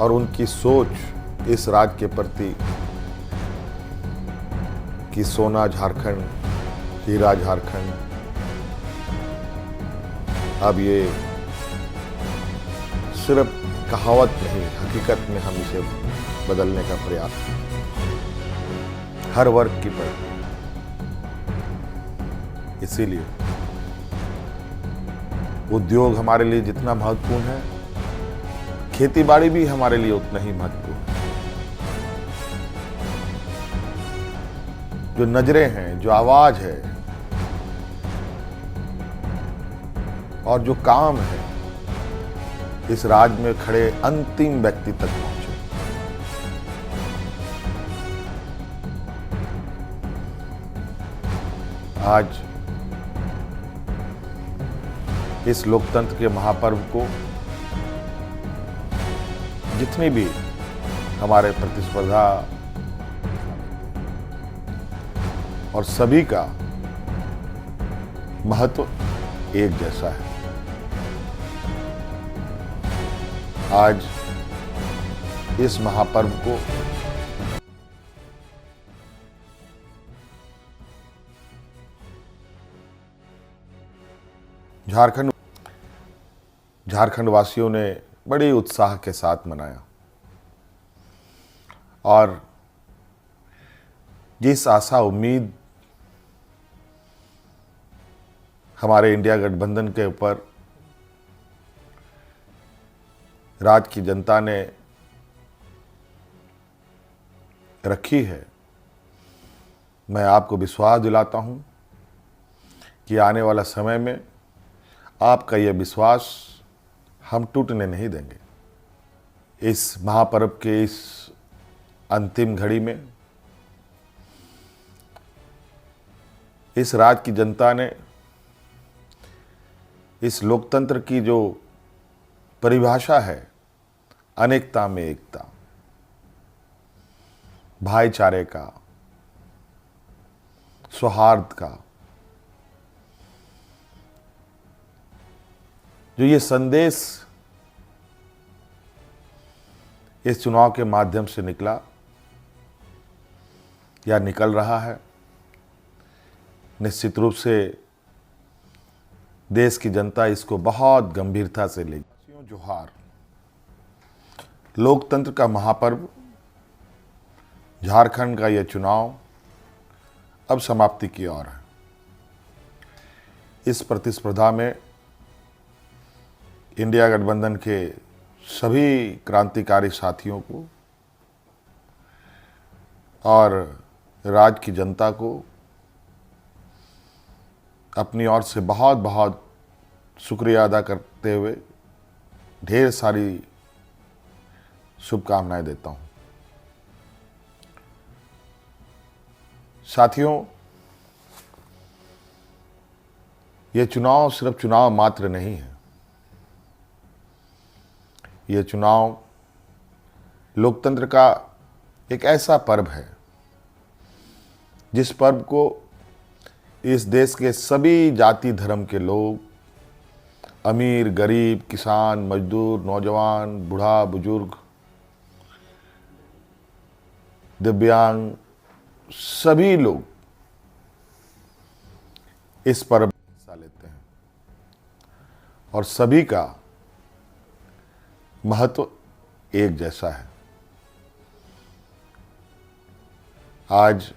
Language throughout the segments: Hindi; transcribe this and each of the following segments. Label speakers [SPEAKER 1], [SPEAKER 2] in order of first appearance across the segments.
[SPEAKER 1] और उनकी सोच इस राज्य के प्रति कि सोना झारखंड, हीरा झारखंड, अब ये सिर्फ कहावत नहीं, हकीकत में हम इसे बदलने का प्रयास हर वर्ग की पड़ती। इसीलिए उद्योग हमारे लिए जितना महत्वपूर्ण है, खेतीबाड़ी भी हमारे लिए उतना ही महत्वपूर्ण है। जो नजरें हैं, जो आवाज है और जो काम है, इस राज्य में खड़े अंतिम व्यक्ति तक पहुंचे। आज इस लोकतंत्र के महापर्व को जितनी भी हमारे प्रतिस्पर्धा और सभी का महत्व एक जैसा है। आज इस महापर्व को झारखंड वासियों ने बड़े उत्साह के साथ मनाया और जिस आशा उम्मीद हमारे इंडिया गठबंधन के ऊपर राज्य की जनता ने रखी है, मैं आपको विश्वास दिलाता हूं कि आने वाला समय में आपका यह विश्वास हम टूटने नहीं देंगे। इस महापर्व के इस अंतिम घड़ी में इस राज्य की जनता ने इस लोकतंत्र की जो परिभाषा है, अनेकता में एकता, भाईचारे का, सौहार्द का, जो ये संदेश इस चुनाव के माध्यम से निकला या निकल रहा है, निश्चित रूप से देश की जनता इसको बहुत गंभीरता से लेगी। जोहार। लोकतंत्र का महापर्व झारखंड का यह चुनाव अब समाप्ति की ओर है। इस प्रतिस्पर्धा में इंडिया गठबंधन के सभी क्रांतिकारी साथियों को और राज्य की जनता को अपनी ओर से बहुत बहुत शुक्रिया अदा करते हुए ढेर सारी शुभकामनाएं देता हूं। साथियों, यह चुनाव सिर्फ चुनाव मात्र नहीं है। यह चुनाव लोकतंत्र का एक ऐसा पर्व है जिस पर्व को इस देश के सभी जाति धर्म के लोग, अमीर गरीब, किसान मजदूर, नौजवान, बूढ़ा बुजुर्ग, दिव्यांग, सभी लोग इस पर्व में हिस्सा लेते हैं और सभी का महत्व एक जैसा है। आज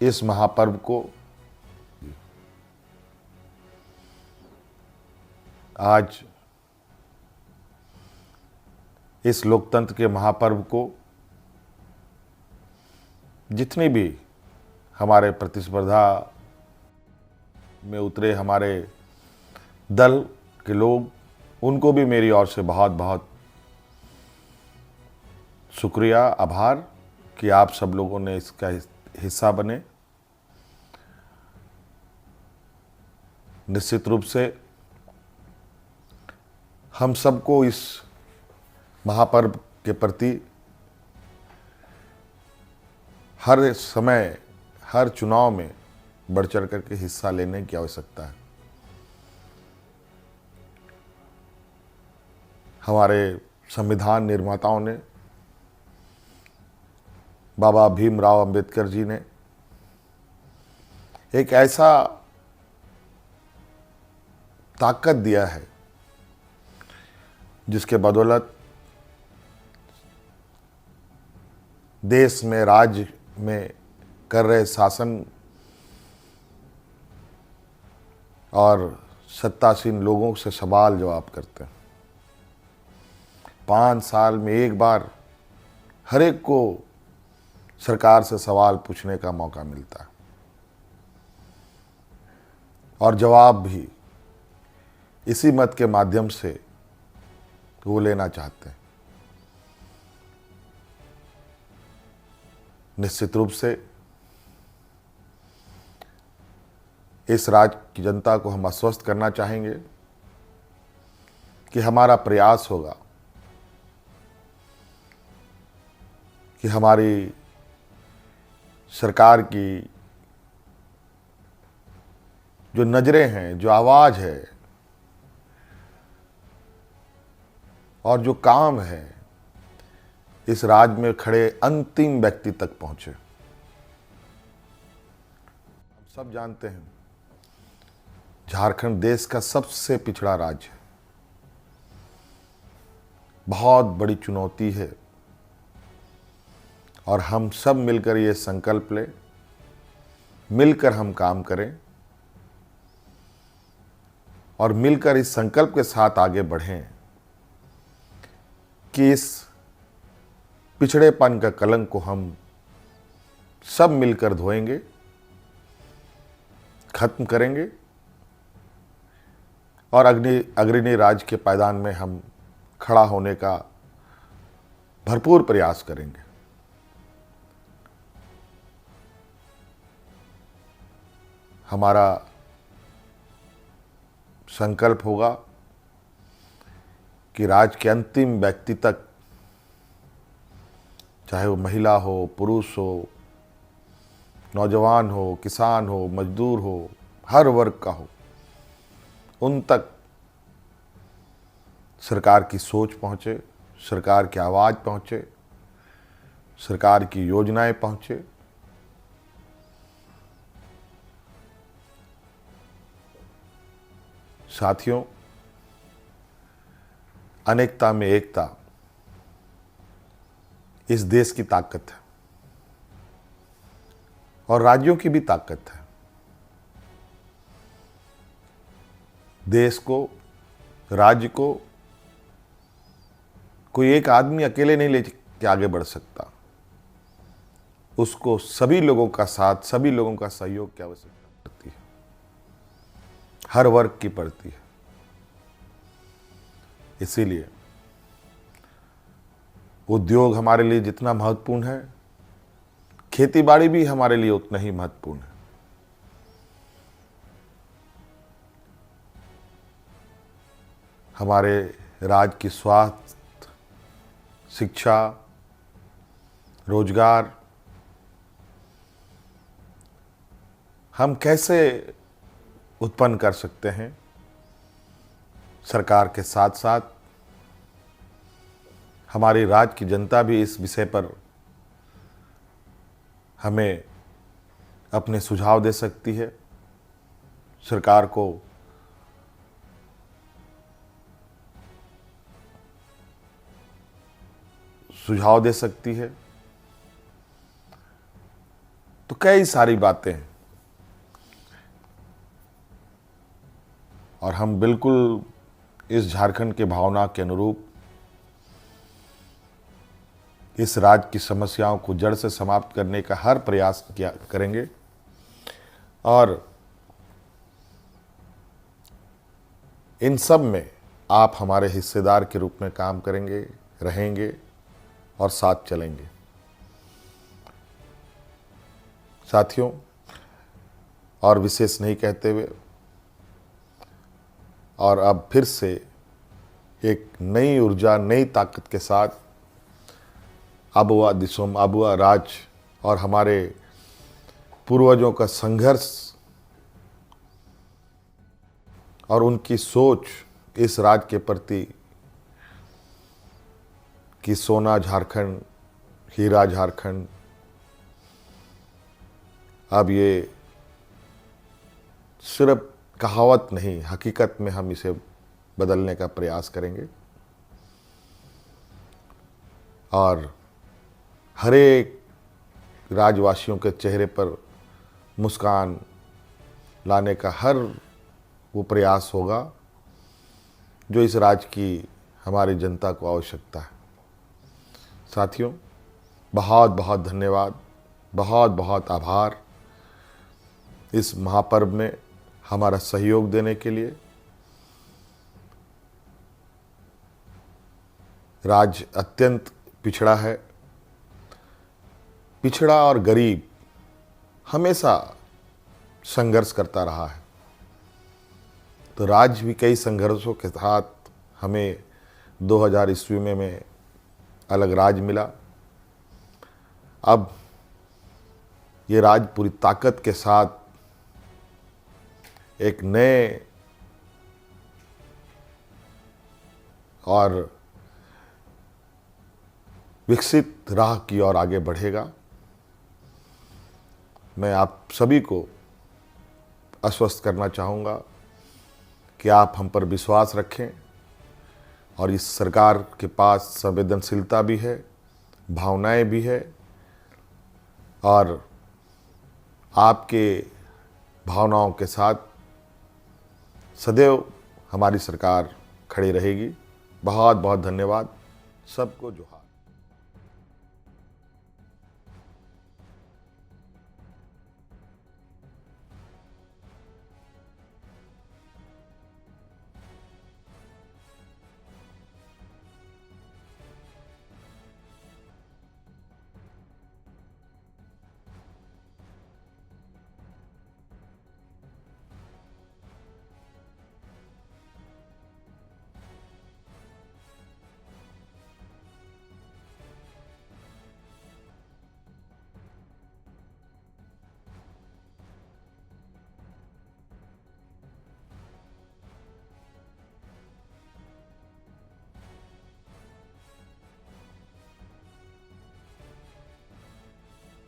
[SPEAKER 1] इस महापर्व को आज इस लोकतंत्र के महापर्व को जितनी भी हमारे प्रतिस्पर्धा में उतरे हमारे दल के लोग, उनको भी मेरी ओर से बहुत बहुत शुक्रिया, आभार कि आप सब लोगों ने इसका हिस्सा बने। निश्चित रूप से हम सबको इस महापर्व के प्रति हर समय, हर चुनाव में बढ़ चढ़ करके हिस्सा लेने की आवश्यकता है। हमारे संविधान निर्माताओं ने, बाबा भीमराव अंबेडकर जी ने एक ऐसा ताकत दिया है जिसके बदौलत देश में, राज्य में कर रहे शासन और सत्तासीन लोगों से सवाल जवाब करते हैं। 5 साल में एक बार हर एक को सरकार से सवाल पूछने का मौका मिलता है और जवाब भी इसी मत के माध्यम से वो लेना चाहते हैं। निश्चित रूप से इस राज्य की जनता को हम आश्वस्त करना चाहेंगे कि हमारा प्रयास होगा कि हमारी सरकार की जो नज़रें हैं, जो आवाज़ है और जो काम है, इस राज्य में खड़े अंतिम व्यक्ति तक पहुंचे। हम सब जानते हैं झारखंड देश का सबसे पिछड़ा राज्य है। बहुत बड़ी चुनौती है और हम सब मिलकर ये संकल्प लें, मिलकर हम काम करें और मिलकर इस संकल्प के साथ आगे बढ़ें कि इस पिछड़ेपन का कलंक को हम सब मिलकर धोएंगे, खत्म करेंगे और अग्रणी राज्य के पायदान में हम खड़ा होने का भरपूर प्रयास करेंगे। हमारा संकल्प होगा कि राज्य के अंतिम व्यक्ति तक, चाहे वो महिला हो, पुरुष हो, नौजवान हो, किसान हो, मजदूर हो, हर वर्ग का हो, उन तक सरकार की सोच पहुँचे, सरकार की आवाज़ पहुँचे, सरकार की योजनाएं पहुँचे। साथियों, अनेकता में एकता इस देश की ताकत है और राज्यों की भी ताकत है। देश को, राज्य को कोई एक आदमी अकेले नहीं लेके आगे बढ़ सकता। उसको सभी लोगों का साथ, सभी लोगों का सहयोग की आवश्यकता पड़ती है, हर वर्ग की पड़ती है। इसीलिए उद्योग हमारे लिए जितना महत्वपूर्ण है, खेतीबाड़ी भी हमारे लिए उतना ही महत्वपूर्ण है। हमारे राज्य की स्वास्थ्य, शिक्षा, रोजगार हम कैसे उत्पन्न कर सकते हैं, सरकार के साथ साथ हमारी राज्य की जनता भी इस विषय पर हमें अपने सुझाव दे सकती है, सरकार को सुझाव दे सकती है। तो कई सारी बातें हैं और हम बिल्कुल इस झारखंड के भावना के अनुरूप इस राज्य की समस्याओं को जड़ से समाप्त करने का हर प्रयास करेंगे और इन सब में आप हमारे हिस्सेदार के रूप में काम करेंगे, रहेंगे और साथ चलेंगे। साथियों, और विशेष नहीं कहते हुए और अब फिर से एक नई ऊर्जा, नई ताकत के साथ आबुआ दिसोम, आबुआ राज्य और हमारे पूर्वजों का संघर्ष और उनकी सोच इस राज्य के प्रति कि सोना झारखंड, हीरा झारखंड, अब ये सिर्फ कहावत नहीं, हकीकत में हम इसे बदलने का प्रयास करेंगे और हर एक राज्यवासियों के चेहरे पर मुस्कान लाने का हर वो प्रयास होगा जो इस राज्य की हमारी जनता को आवश्यकता है। साथियों, बहुत बहुत धन्यवाद, बहुत बहुत आभार इस महापर्व में हमारा सहयोग देने के लिए। राज्य अत्यंत पिछड़ा है। पिछड़ा और गरीब हमेशा संघर्ष करता रहा है, तो राज्य भी कई संघर्षों के साथ हमें 2000 ईस्वी में अलग राज्य मिला। अब ये राज्य पूरी ताकत के साथ एक नए और विकसित राह की ओर आगे बढ़ेगा। मैं आप सभी को आश्वस्त करना चाहूँगा कि आप हम पर विश्वास रखें और इस सरकार के पास संवेदनशीलता भी है, भावनाएं भी है और आपके भावनाओं के साथ सदैव हमारी सरकार खड़ी रहेगी। बहुत बहुत धन्यवाद। सबको जोहार।